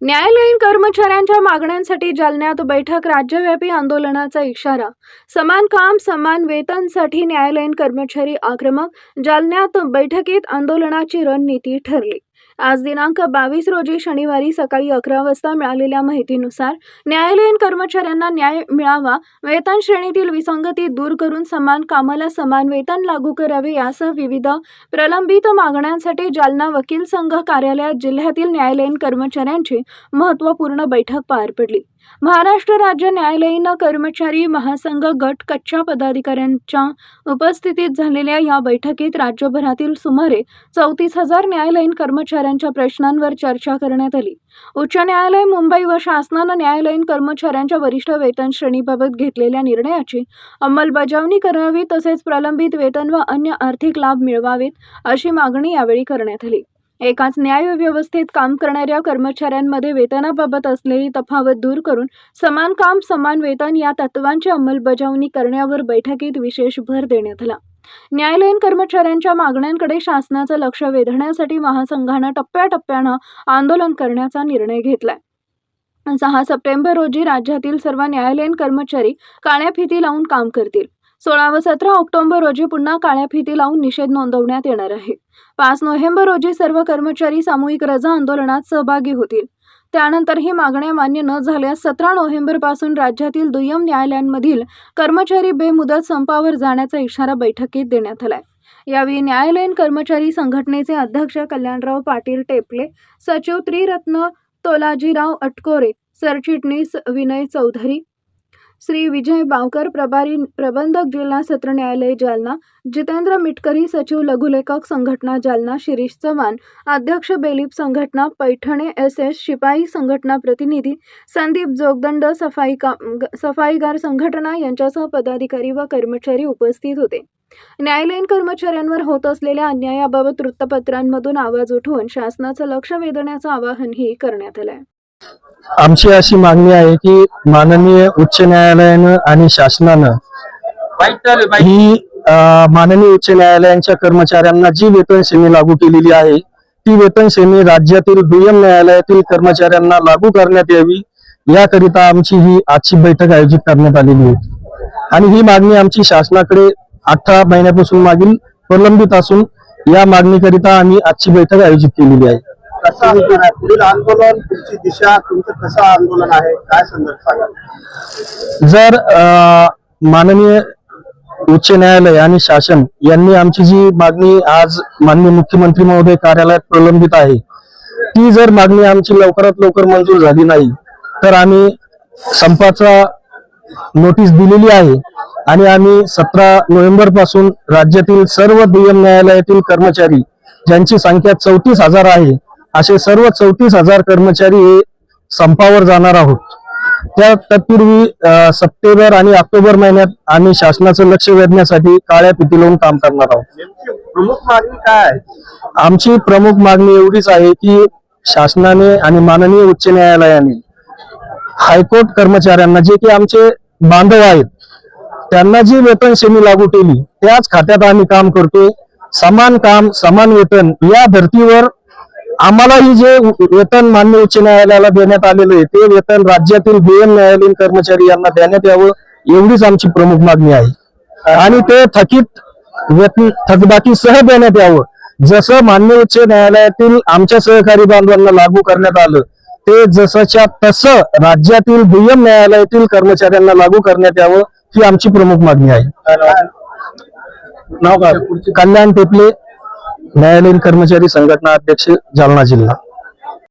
न्यायालयीन कर्मचाऱ्यांच्या मागण्यांसाठी जालन्यात बैठक, राज्यव्यापी आंदोलनाचा इशारा. समान काम समान वेतनसाठी न्यायालयीन कर्मचारी आक्रमक. जालन्यात बैठकीत आंदोलनाची रणनीती ठरली. आज दिनांक 22 रोजी शनिवारी सकाळी 11 वाजता मिळालेल्या माहितीनुसार न्यायालयीन कर्मचाऱ्यांना न्याय मिळावा, वेतन श्रेणीतील विसंगती दूर करून समान कामाला समान वेतन लागू करावे यासह विविध प्रलंबित मागण्यांसाठी जालना वकील संघ कार्यालयात जिल्ह्यातील न्यायालयीन कर्मचाऱ्यांची महत्त्वपूर्ण बैठक पार पडली. महाराष्ट्र राज्य न्यायालयीन कर्मचारी महासंघ गट कच्च्या पदाधिकाऱ्यांच्या उपस्थितीत झालेल्या या बैठकीत राज्यभरातील सुमारे 34,000 न्यायालयीन कर्मचाऱ्यांच्या प्रश्नांवर चर्चा करण्यात आली. उच्च न्यायालय मुंबई व शासनानं न्यायालयीन कर्मचाऱ्यांच्या वरिष्ठ वेतन श्रेणीबाबत घेतलेल्या निर्णयाची अंमलबजावणी करावी, तसेच प्रलंबित वेतन व अन्य आर्थिक लाभ मिळवावेत अशी मागणी यावेळी करण्यात आली. एकाच न्याय व्यवस्थेत काम करणाऱ्या कर्मचाऱ्यांमध्ये वेतनाबाबत असलेली तफावत दूर करून समान काम समान वेतन या तत्वांची अंमलबजावणी करण्यावर बैठकीत विशेष भर देण्यात आला. न्यायालयीन कर्मचाऱ्यांच्या मागण्यांकडे शासनाचं लक्ष वेधण्यासाठी महासंघानं टप्प्याटप्प्यानं आंदोलन करण्याचा निर्णय घेतलाय. 6 सप्टेंबर रोजी राज्यातील सर्व न्यायालयीन कर्मचारी काळ्या फिती लावून काम करतील. 16 व 17 ऑक्टोबर रोजी पुन्हा काळ्या फिती लावून निषेध नोंदवण्यात येणार आहे. 5 नोव्हेंबर रोजी सर्व कर्मचारी सामूहिक रजा आंदोलनात सहभागी होतील. त्यानंतर ही मागण्या मान्य न झाल्यास 17 नोव्हेंबर पासून राज्यातील दुय्यम न्यायालयांमधील कर्मचारी बेमुदत संपावर जाण्याचा इशारा बैठकीत देण्यात आलाय. यावेळी न्यायालयीन कर्मचारी संघटनेचे अध्यक्ष कल्याणराव पाटील टेपले, सचिव त्रिरत्न तोलाजीराव अटकोरे, सरचिटणीस विनय चौधरी, श्री विजय बावकर, प्रभारी प्रबंधक जिल्हा सत्र न्यायालय जालना, जितेंद्र मिटकरी, सचिव लघुलेखक संघटना जालना, शिरीष चव्हाण, अध्यक्ष बेलीप संघटना पैठणे, SS शिपाई संघटना प्रतिनिधी संदीप जोगदंड, सफाईगार संघटना यांच्यासह पदाधिकारी व कर्मचारी उपस्थित होते. न्यायालयीन कर्मचाऱ्यांवर होत असलेल्या अन्यायाबाबत वृत्तपत्रांमधून आवाज उठवून शासनाचं लक्ष वेधण्याचं आवाहनही करण्यात आलंय. आमची अशी मागणी आहे की माननीय उच्च न्यायालयानं आणि शासनानं ही माननीय उच्च न्यायालयांच्या कर्मचाऱ्यांना जी वेतन श्रेणी लागू केलेली आहे ती वेतन श्रेणी राज्यातील दुय्यम न्यायालयातील कर्मचाऱ्यांना लागू करण्यात यावी, याकरिता आमची ही आजची बैठक आयोजित करण्यात आलेली होती. आणि ही मागणी आमची शासनाकडे 18 महिन्यापासून मागील प्रलंबित असून या मागणीकरिता आम्ही आजची बैठक आयोजित केलेली आहे. पुढील आंदोलन, पुढची दिशा, तुमचं कसं आंदोलन आहे, काय संदर्भ सांगा. जर माननीय उच्च न्यायालय आणि शासन यांनी आमची जी मागणी आज माननीय मुख्यमंत्री महोदय कार्यालयात प्रलंबित आहे ती जर मागणी आमची लवकरात लवकर मंजूर झाली नाही तर आम्ही संपाचा नोटीस दिलेली आहे. आणि आम्ही 17 नोव्हेंबर पासून राज्यातील सर्व दुय्यम न्यायालयातील कर्मचारी ज्यांची संख्या 34,000 आहे असे सर्व 34,000 कर्मचारी हे संपावर जाणार आहोत. तत्पूर्वी सप्टेंबर आणि ऑक्टोबर महिन्यात आम्ही शासनाचं लक्ष वेधण्यासाठी काळ्या फिती लावून काम करणार आहोत. प्रमुख मागणी काय आहे? आमची प्रमुख मागणी एवढीच आहे की शासनाने आणि माननीय उच्च न्यायालयाने हायकोर्ट कर्मचाऱ्यांना, जे की आमचे बांधव आहेत, त्यांना जी वेतन श्रेणी लागू केली त्याच खात्यात आम्ही काम करतोय. समान काम समान वेतन या धर्तीवर आम्हालाही जे वेतन मान्य उच्च न्यायालयाला देण्यात आलेलं आहे ते वेतन राज्यातील दुय्यम न्यायालयीन कर्मचारी यांना देण्यात यावं, एवढीच आमची प्रमुख मागणी आहे. आणि ते थकीत वेतन थकबाकीसह देण्यात यावं. जसं मान्य उच्च न्यायालयातील आमच्या सहकारी बांधवांना लागू करण्यात आलं ते जसंच्या तसं राज्यातील दुय्यम न्यायालयातील कर्मचाऱ्यांना लागू करण्यात यावं, ही आमची प्रमुख मागणी आहे. नाव काय? कल्याण टेपले, न्यायालयीन कर्मचारी संघटना अध्यक्ष, जालना जिल्हा.